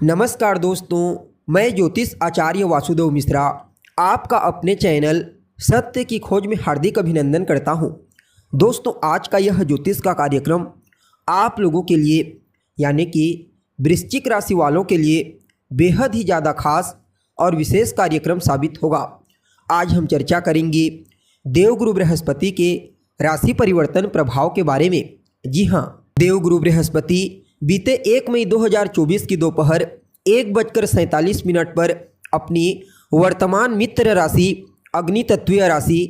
नमस्कार दोस्तों, मैं ज्योतिष आचार्य वासुदेव मिश्रा आपका अपने चैनल सत्य की खोज में हार्दिक अभिनंदन करता हूं। दोस्तों, आज का यह ज्योतिष का कार्यक्रम आप लोगों के लिए यानी कि वृश्चिक राशि वालों के लिए बेहद ही ज़्यादा खास और विशेष कार्यक्रम साबित होगा। आज हम चर्चा करेंगे देवगुरु बृहस्पति के राशि परिवर्तन प्रभाव के बारे में। जी हाँ, देवगुरु बृहस्पति बीते 1 मई 2024 की दोपहर 1:47 पर अपनी वर्तमान मित्र राशि अग्नि तत्वीय राशि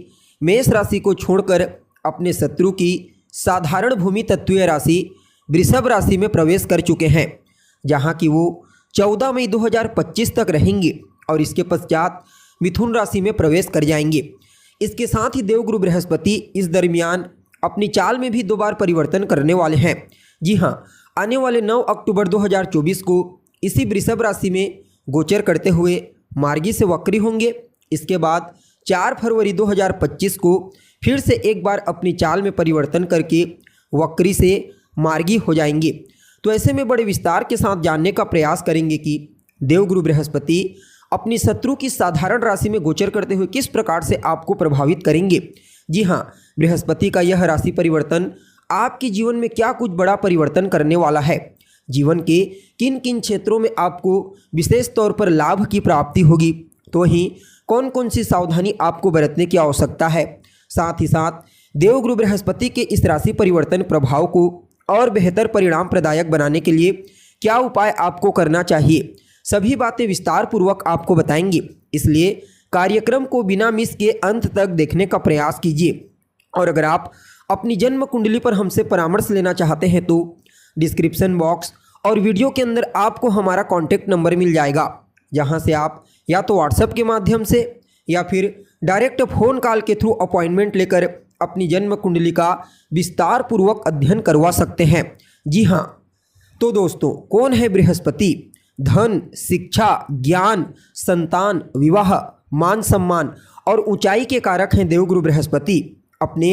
मेष राशि को छोड़कर अपने शत्रु की साधारण भूमि तत्वीय राशि वृषभ राशि में प्रवेश कर चुके हैं, जहां कि वो 14 मई 2025 तक रहेंगे और इसके पश्चात मिथुन राशि में प्रवेश कर जाएंगे। इसके साथ ही देवगुरु बृहस्पति इस दरमियान अपनी चाल में भी 2 बार परिवर्तन करने वाले हैं। जी हाँ, आने वाले 9 अक्टूबर 2024 को इसी वृषभ राशि में गोचर करते हुए मार्गी से वक्री होंगे। इसके बाद 4 फरवरी 2025 को फिर से एक बार अपनी चाल में परिवर्तन करके वक्री से मार्गी हो जाएंगे। तो ऐसे में बड़े विस्तार के साथ जानने का प्रयास करेंगे कि देवगुरु बृहस्पति अपनी शत्रु की साधारण राशि में गोचर करते हुए किस प्रकार से आपको प्रभावित करेंगे। जी हाँ, बृहस्पति का यह राशि परिवर्तन आपके जीवन में क्या कुछ बड़ा परिवर्तन करने वाला है, जीवन के किन किन क्षेत्रों में आपको विशेष तौर पर लाभ की प्राप्ति होगी, तो वहीं कौन कौन सी सावधानी आपको बरतने की आवश्यकता है। साथ ही साथ देवगुरु बृहस्पति के इस राशि परिवर्तन प्रभाव को और बेहतर परिणाम प्रदायक बनाने के लिए क्या उपाय आपको करना चाहिए, सभी बातें विस्तार पूर्वक आपको बताएंगे। इसलिए कार्यक्रम को बिना मिस के अंत तक देखने का प्रयास कीजिए। और अगर आप अपनी जन्म कुंडली पर हमसे परामर्श लेना चाहते हैं तो डिस्क्रिप्शन बॉक्स और वीडियो के अंदर आपको हमारा कॉन्टैक्ट नंबर मिल जाएगा, जहां से आप या तो व्हाट्सएप के माध्यम से या फिर डायरेक्ट फ़ोन कॉल के थ्रू अपॉइंटमेंट लेकर अपनी जन्म कुंडली का विस्तार पूर्वक अध्ययन करवा सकते हैं। जी हाँ, तो दोस्तों, कौन है बृहस्पति? धन, शिक्षा, ज्ञान, संतान, विवाह, मान सम्मान और ऊंचाई के कारक हैं देवगुरु बृहस्पति। अपने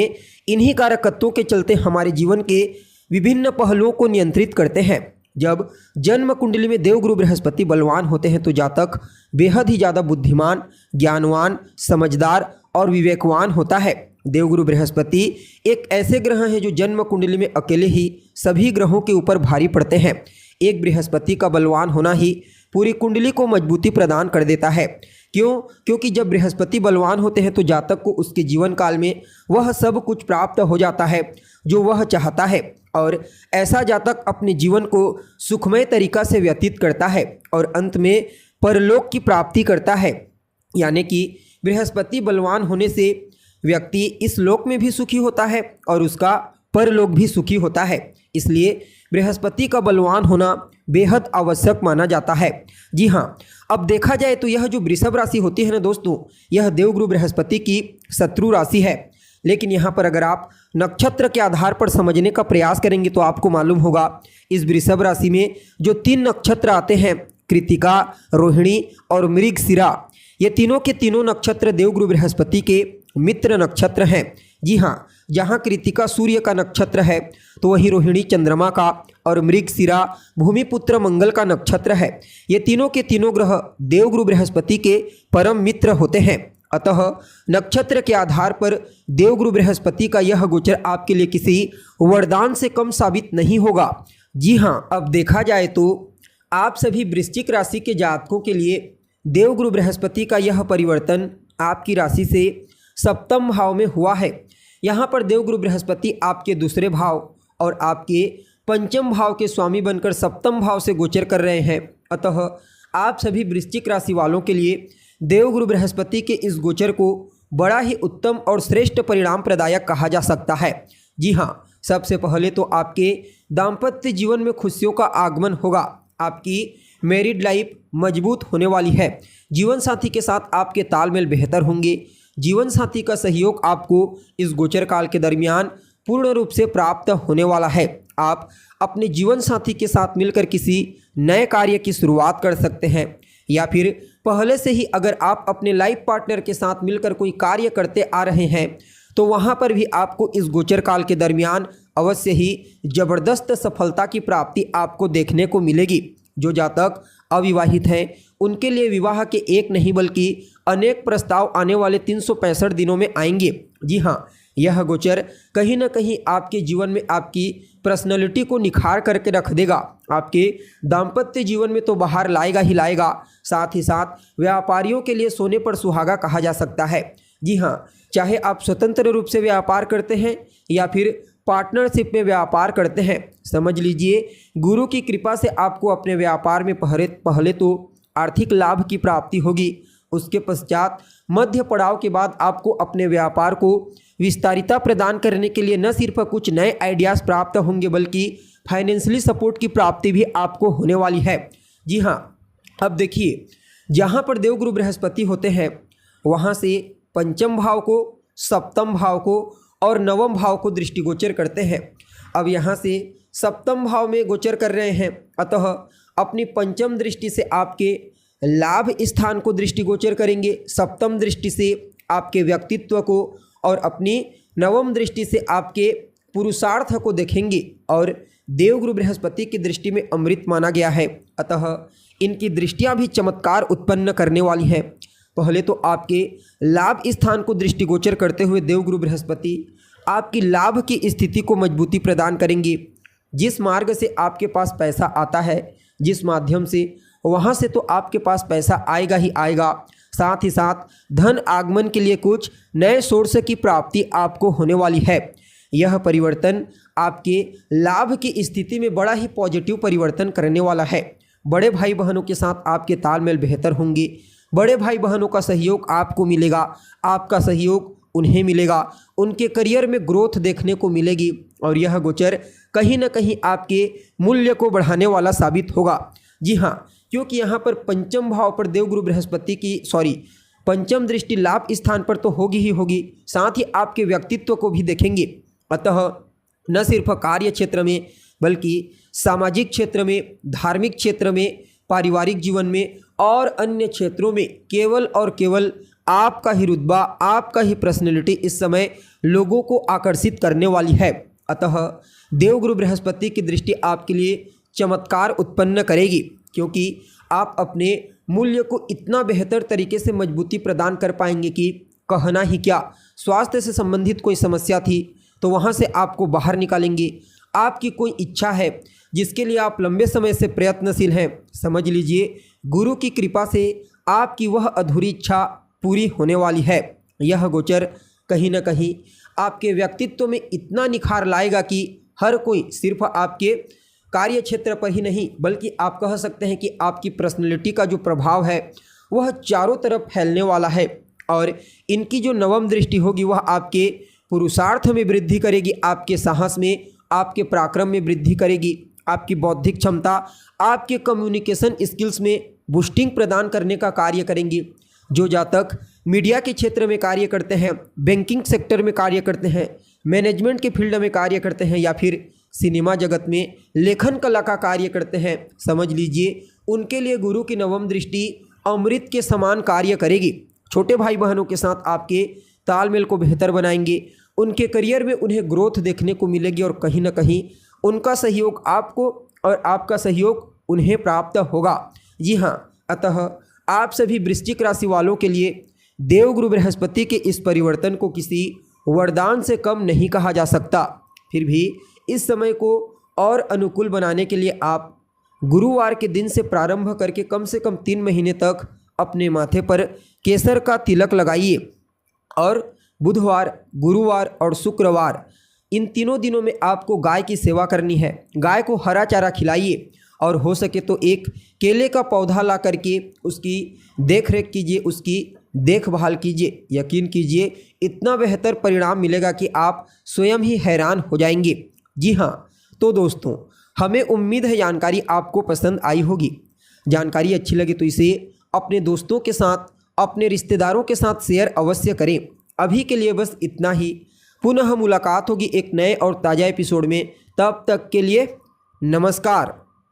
इन्हीं कारकत्वों के चलते हमारे जीवन के विभिन्न पहलुओं को नियंत्रित करते हैं। जब जन्म कुंडली में देवगुरु बृहस्पति बलवान होते हैं तो जातक बेहद ही ज़्यादा बुद्धिमान, ज्ञानवान, समझदार और विवेकवान होता है। देवगुरु बृहस्पति एक ऐसे ग्रह हैं जो जन्म कुंडली में अकेले ही सभी ग्रहों के ऊपर भारी पड़ते हैं। एक बृहस्पति का बलवान होना ही पूरी कुंडली को मजबूती प्रदान कर देता है। क्यों? क्योंकि जब बृहस्पति बलवान होते हैं तो जातक को उसके जीवन काल में वह सब कुछ प्राप्त हो जाता है जो वह चाहता है, और ऐसा जातक अपने जीवन को सुखमय तरीका से व्यतीत करता है और अंत में परलोक की प्राप्ति करता है। यानी कि बृहस्पति बलवान होने से व्यक्ति इस लोक में भी सुखी होता है और उसका परलोक भी सुखी होता है। इसलिए बृहस्पति का बलवान होना बेहद आवश्यक माना जाता है। जी हाँ, अब देखा जाए तो यह जो वृषभ राशि होती है ना दोस्तों, यह देवगुरु बृहस्पति की शत्रु राशि है। लेकिन यहाँ पर अगर आप नक्षत्र के आधार पर समझने का प्रयास करेंगे तो आपको मालूम होगा इस वृषभ राशि में जो 3 नक्षत्र आते हैं, कृत्तिका, रोहिणी और मृगशिरा, ये तीनों के तीनों नक्षत्र देवगुरु बृहस्पति के मित्र नक्षत्र हैं। जी हाँ, जहाँ कृत्तिका सूर्य का नक्षत्र है तो वही रोहिणी चंद्रमा का और मृगशिरा भूमिपुत्र मंगल का नक्षत्र है। ये तीनों के तीनों ग्रह देवगुरु बृहस्पति के परम मित्र होते हैं। अतः नक्षत्र के आधार पर देवगुरु बृहस्पति का यह गोचर आपके लिए किसी वरदान से कम साबित नहीं होगा। जी हाँ, अब देखा जाए तो आप सभी वृश्चिक राशि के जातकों के लिए देवगुरु बृहस्पति का यह परिवर्तन आपकी राशि से सप्तम भाव में हुआ है। यहाँ पर देवगुरु बृहस्पति आपके दूसरे भाव और आपके पंचम भाव के स्वामी बनकर सप्तम भाव से गोचर कर रहे हैं। अतः आप सभी वृश्चिक राशि वालों के लिए देवगुरु बृहस्पति के इस गोचर को बड़ा ही उत्तम और श्रेष्ठ परिणाम प्रदायक कहा जा सकता है। जी हाँ, सबसे पहले तो आपके दाम्पत्य जीवन में खुशियों का आगमन होगा। आपकी मैरिड लाइफ मजबूत होने वाली है। जीवन साथी के साथ आपके तालमेल बेहतर होंगे। जीवन साथी का सहयोग आपको इस गोचर काल के दरमियान पूर्ण रूप से प्राप्त होने वाला है। आप अपने जीवन साथी के साथ मिलकर किसी नए कार्य की शुरुआत कर सकते हैं, या फिर पहले से ही अगर आप अपने लाइफ पार्टनर के साथ मिलकर कोई कार्य करते आ रहे हैं तो वहाँ पर भी आपको इस गोचर काल के दरमियान अवश्य ही जबरदस्त सफलता की प्राप्ति आपको देखने को मिलेगी। जो जातक अविवाहित हैं उनके लिए विवाह के एक नहीं बल्कि अनेक प्रस्ताव आने वाले 365 दिनों में आएंगे। जी हाँ, यह गोचर कहीं ना कहीं आपके जीवन में आपकी पर्सनैलिटी को निखार करके रख देगा। आपके दाम्पत्य जीवन में तो बाहर लाएगा ही लाएगा, साथ ही साथ व्यापारियों के लिए सोने पर सुहागा कहा जा सकता है। जी हाँ, चाहे आप स्वतंत्र रूप से व्यापार करते हैं या फिर पार्टनरशिप में व्यापार करते हैं, समझ लीजिए गुरु की कृपा से आपको अपने व्यापार में पहले तो आर्थिक लाभ की प्राप्ति होगी। उसके पश्चात मध्य पड़ाव के बाद आपको अपने व्यापार को विस्तारिता प्रदान करने के लिए न सिर्फ कुछ नए आइडियाज़ प्राप्त होंगे बल्कि फाइनेंशियली सपोर्ट की प्राप्ति भी आपको होने वाली है। जी हाँ, अब देखिए जहाँ पर देवगुरु बृहस्पति होते हैं वहाँ से पंचम भाव को, सप्तम भाव को और नवम भाव को दृष्टिगोचर करते हैं। अब यहाँ से सप्तम भाव में गोचर कर रहे हैं, अतः अपनी पंचम दृष्टि से आपके लाभ स्थान को दृष्टिगोचर करेंगे, सप्तम दृष्टि से आपके व्यक्तित्व को और अपनी नवम दृष्टि से आपके पुरुषार्थ को देखेंगे। और देवगुरु बृहस्पति की दृष्टि में अमृत माना गया है, अतः इनकी दृष्टियां भी चमत्कार उत्पन्न करने वाली हैं। पहले तो आपके लाभ स्थान को दृष्टिगोचर करते हुए देवगुरु बृहस्पति आपकी लाभ की स्थिति को मजबूती प्रदान करेंगे। जिस मार्ग से आपके पास पैसा आता है, जिस माध्यम से, वहाँ से तो आपके पास पैसा आएगा ही आएगा, साथ ही साथ धन आगमन के लिए कुछ नए सोर्स की प्राप्ति आपको होने वाली है। यह परिवर्तन आपके लाभ की स्थिति में बड़ा ही पॉजिटिव परिवर्तन करने वाला है। बड़े भाई बहनों के साथ आपके तालमेल बेहतर होंगे, बड़े भाई बहनों का सहयोग आपको मिलेगा, आपका सहयोग उन्हें मिलेगा, उनके करियर में ग्रोथ देखने को मिलेगी और यह गोचर कहीं ना कहीं आपके मूल्य को बढ़ाने वाला साबित होगा। जी हाँ, क्योंकि यहाँ पर पंचम भाव पर देवगुरु बृहस्पति की पंचम दृष्टि लाभ स्थान पर तो होगी ही होगी, साथ ही आपके व्यक्तित्व को भी देखेंगे। अतः न सिर्फ कार्य क्षेत्र में बल्कि सामाजिक क्षेत्र में, धार्मिक क्षेत्र में, पारिवारिक जीवन में और अन्य क्षेत्रों में केवल और केवल आपका ही रुतबा, आपका ही पर्सनैलिटी इस समय लोगों को आकर्षित करने वाली है। अतः देवगुरु बृहस्पति की दृष्टि आपके लिए चमत्कार उत्पन्न करेगी, क्योंकि आप अपने मूल्य को इतना बेहतर तरीके से मजबूती प्रदान कर पाएंगे कि कहना ही क्या। स्वास्थ्य से संबंधित कोई समस्या थी तो वहाँ से आपको बाहर निकालेंगे। आपकी कोई इच्छा है जिसके लिए आप लंबे समय से प्रयत्नशील हैं, समझ लीजिए गुरु की कृपा से आपकी वह अधूरी इच्छा पूरी होने वाली है। यह गोचर कहीं ना कहीं आपके व्यक्तित्व में इतना निखार लाएगा कि हर कोई सिर्फ आपके कार्य क्षेत्र पर ही नहीं बल्कि आप कह सकते हैं कि आपकी पर्सनैलिटी का जो प्रभाव है वह चारों तरफ फैलने वाला है। और इनकी जो नवम दृष्टि होगी वह आपके पुरुषार्थ में वृद्धि करेगी, आपके साहस में, आपके पराक्रम में वृद्धि करेगी, आपकी बौद्धिक क्षमता, आपके कम्युनिकेशन स्किल्स में बूस्टिंग प्रदान करने का कार्य करेंगी। जो जातक मीडिया के क्षेत्र में कार्य करते हैं, बैंकिंग सेक्टर में कार्य करते हैं, मैनेजमेंट के फील्ड में कार्य करते हैं या फिर सिनेमा जगत में लेखन कला का कार्य करते हैं, समझ लीजिए उनके लिए गुरु की नवम दृष्टि अमृत के समान कार्य करेगी। छोटे भाई बहनों के साथ आपके तालमेल को बेहतर बनाएंगे, उनके करियर में उन्हें ग्रोथ देखने को मिलेगी और कहीं ना कहीं उनका सहयोग आपको और आपका सहयोग उन्हें प्राप्त होगा। जी हाँ, अतः आप सभी वृश्चिक राशि वालों के लिए देवगुरु बृहस्पति के इस परिवर्तन को किसी वरदान से कम नहीं कहा जा सकता। फिर भी इस समय को और अनुकूल बनाने के लिए आप गुरुवार के दिन से प्रारंभ करके कम से कम 3 महीने तक अपने माथे पर केसर का तिलक लगाइए और बुधवार, गुरुवार और शुक्रवार इन तीनों दिनों में आपको गाय की सेवा करनी है। गाय को हरा चारा खिलाइए और हो सके तो एक केले का पौधा ला करके उसकी देखरेख कीजिए, उसकी देखभाल कीजिए। यकीन कीजिए इतना बेहतर परिणाम मिलेगा कि आप स्वयं ही हैरान हो जाएंगे। जी हाँ, तो दोस्तों हमें उम्मीद है जानकारी आपको पसंद आई होगी। जानकारी अच्छी लगी तो इसे अपने दोस्तों के साथ, अपने रिश्तेदारों के साथ शेयर अवश्य करें। अभी के लिए बस इतना ही। पुनः मुलाकात होगी एक नए और ताज़ा एपिसोड में। तब तक के लिए नमस्कार।